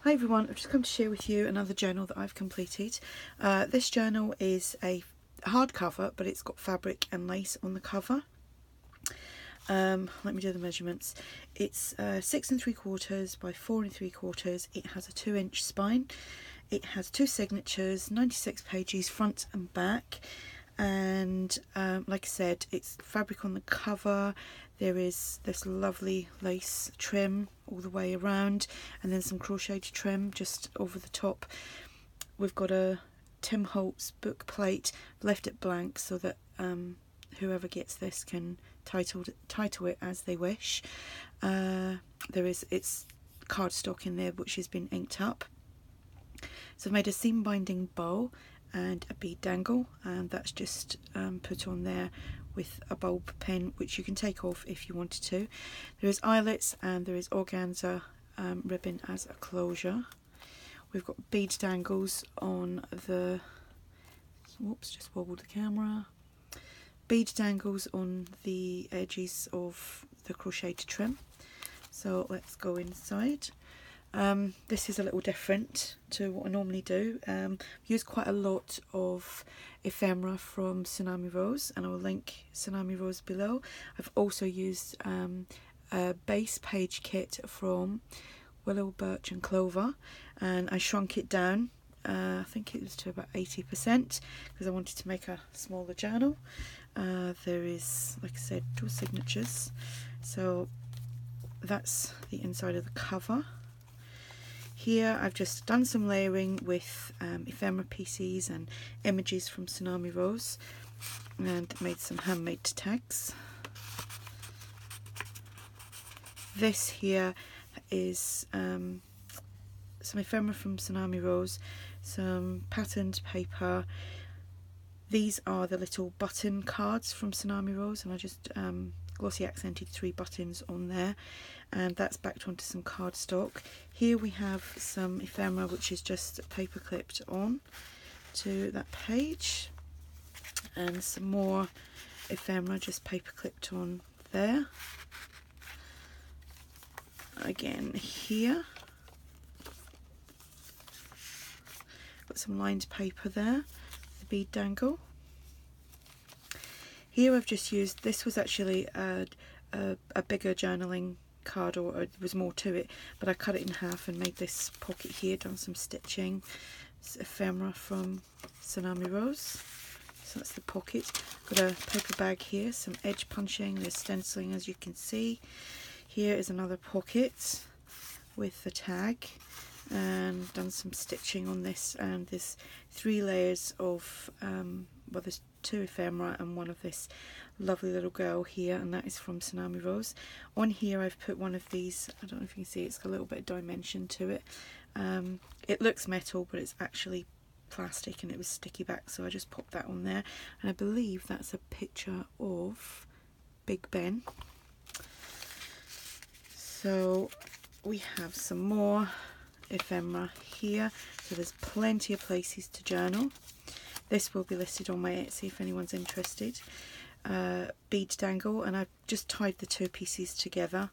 Hi everyone, I've just come to share with you another journal that I've completed. This journal is a hardcover, but it's got fabric and lace on the cover. Let me do the measurements. It's 6 3/4 by 4 3/4. It has a 2-inch spine. It has 2 signatures, 96 pages, front and back. And like I said, it's fabric on the cover. There is this lovely lace trim all the way around, and then some crocheted trim just over the top. We've got a Tim Holtz book plate, left it blank so that whoever gets this can title it as they wish. It's cardstock in there which has been inked up. So I've made a seam binding bow and a bead dangle, and that's just put on there with a bulb pin, which you can take off if you wanted to. There is eyelets and there is organza ribbon as a closure. We've got bead dangles on the, whoops, just wobbled the camera. Bead dangles on the edges of the crocheted trim. So let's go inside. This is a little different to what I normally do. I use quite a lot of ephemera from Tsunami Rose, and I will link Tsunami Rose below. I've also used a base page kit from Will Birch Clover, and I shrunk it down. I think it was to about 80% because I wanted to make a smaller journal. There is, like I said, 2 signatures. So that's the inside of the cover. Here I've just done some layering with ephemera pieces and images from Tsunami Rose, and made some handmade tags. This here is some ephemera from Tsunami Rose, some patterned paper. These are the little button cards from Tsunami Rose, and I just glossy accented 3 buttons on there, and that's backed onto some cardstock. Here we have some ephemera which is just paper clipped on to that page, and some more ephemera just paper clipped on there. Again here, got some lined paper there, the bead dangle. Here I've just used, this was actually a bigger journaling card, or there was more to it, but I cut it in half and made this pocket here, done some stitching. It's ephemera from Tsunami Rose, so that's the pocket. Got a paper bag here, some edge punching, there's stenciling as you can see. Here is another pocket with the tag, and done some stitching on this, and there's 3 layers of well, there's 2 ephemera and 1 of this lovely little girl here, and that is from Tsunami Rose. On here I've put one of these, I don't know if you can see, it's got a little bit of dimension to it. It looks metal, but it's actually plastic, and it was sticky back, so I just popped that on there, and I believe that's a picture of Big Ben. So we have some more ephemera here, so there's plenty of places to journal. This will be listed on my Etsy if anyone's interested. Bead dangle, and I've just tied the 2 pieces together,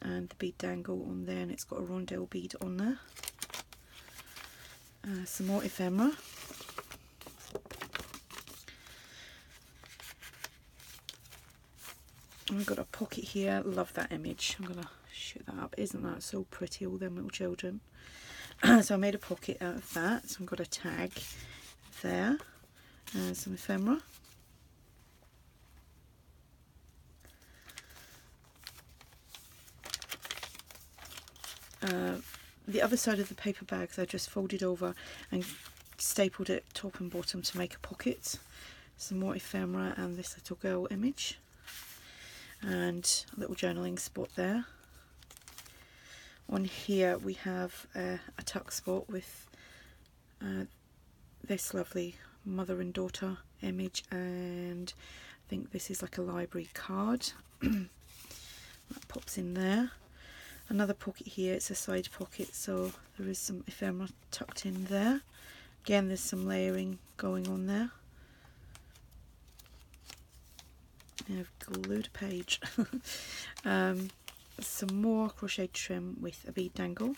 and the bead dangle on there, and it's got a rondelle bead on there. Some more ephemera. And I've got a pocket here, love that image. I'm going to shoot that up. Isn't that so pretty, all them little children? So I made a pocket out of that, so I've got a tag there, some ephemera. The other side of the paper bags I just folded over and stapled it top and bottom to make a pocket. Some more ephemera and this little girl image, and a little journaling spot there. On here we have a tuck spot with this lovely mother and daughter image, and I think this is like a library card. That pops in there. Another pocket here, it's a side pocket, so there is some ephemera tucked in there. Again, there's some layering going on there. I've glued a page. Some more crochet trim with a bead dangle.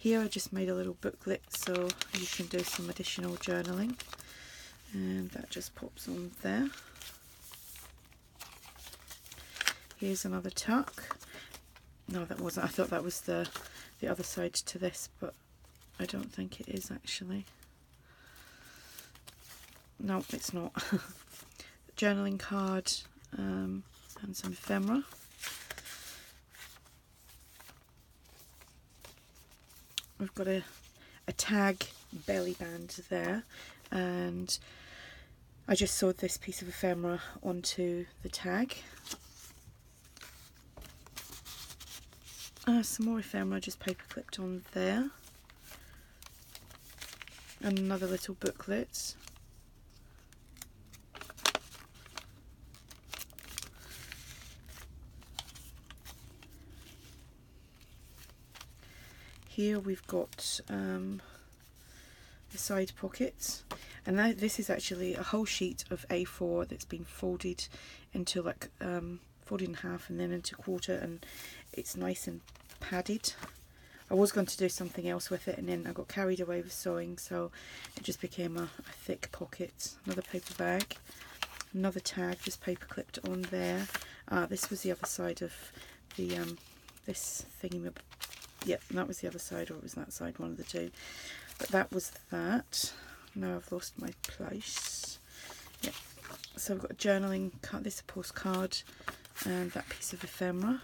Here I just made a little booklet so you can do some additional journaling, and that just pops on there. Here's another tuck. No, that wasn't. I thought that was the other side to this, but I don't think it is actually. No, it's not. Journaling card and some ephemera. We've got a tag belly band there, and I just sewed this piece of ephemera onto the tag. Some more ephemera just paper clipped on there, and another little booklet. Here we've got the side pockets, and this is actually a whole sheet of A4 that's been folded into like folded in half and then into quarter, and it's nice and padded. I was going to do something else with it, and then I got carried away with sewing, so it just became a thick pocket. Another paper bag, another tag just paper clipped on there. This was the other side of the this thingy. Yep, that was the other side, or it was that side, one of the two. But that was that. Now I've lost my place. Yep. So I've got a journaling card, this is a postcard, and that piece of ephemera.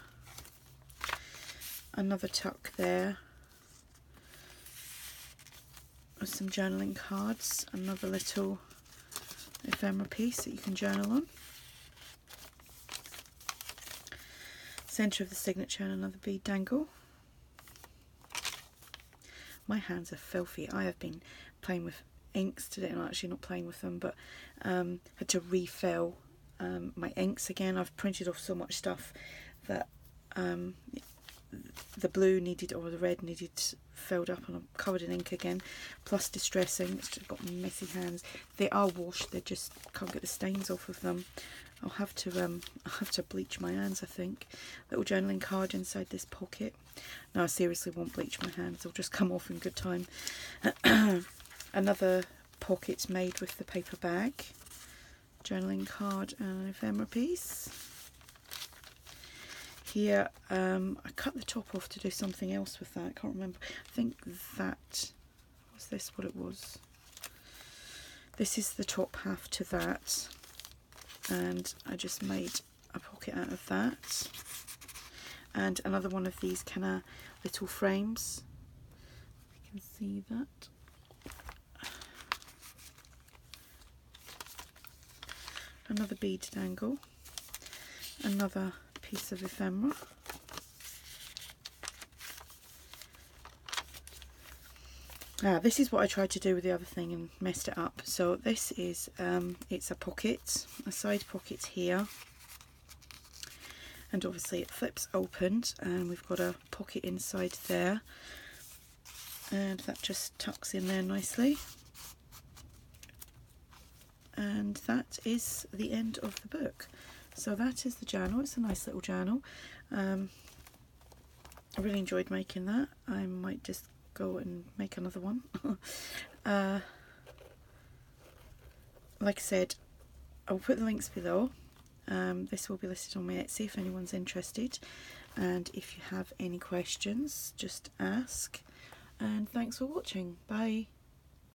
Another tuck there. With some journaling cards. Another little ephemera piece that you can journal on. Centre of the signature and another bead dangle. My hands are filthy. I have been playing with inks today. No, actually not playing with them, but had to refill my inks again. I've printed off so much stuff that the blue needed, or the red needed filled up, and I'm covered in ink again, plus distressing. It's just got messy hands. They are washed, they just can't get the stains off of them. I'll have to bleach my hands, I think. Little journaling card inside this pocket. No, I seriously won't bleach my hands, they'll just come off in good time. Another pocket made with the paper bag. Journaling card and an ephemera piece. Here, I cut the top off to do something else with that. I can't remember. I think that was this what it was. This is the top half to that, and I just made a pocket out of that. And another one of these kind of little frames. You can see that. Another bead dangle. Another piece of ephemera. This is what I tried to do with the other thing and messed it up. So this is it's a pocket, a side pocket here, and obviously it flips opened, and we've got a pocket inside there, and that just tucks in there nicely. And that is the end of the book. So that is the journal. It's a nice little journal. I really enjoyed making that. I might just go and make another one. Like I said, I'll put the links below. This will be listed on my Etsy if anyone's interested. And if you have any questions, just ask. And thanks for watching. Bye.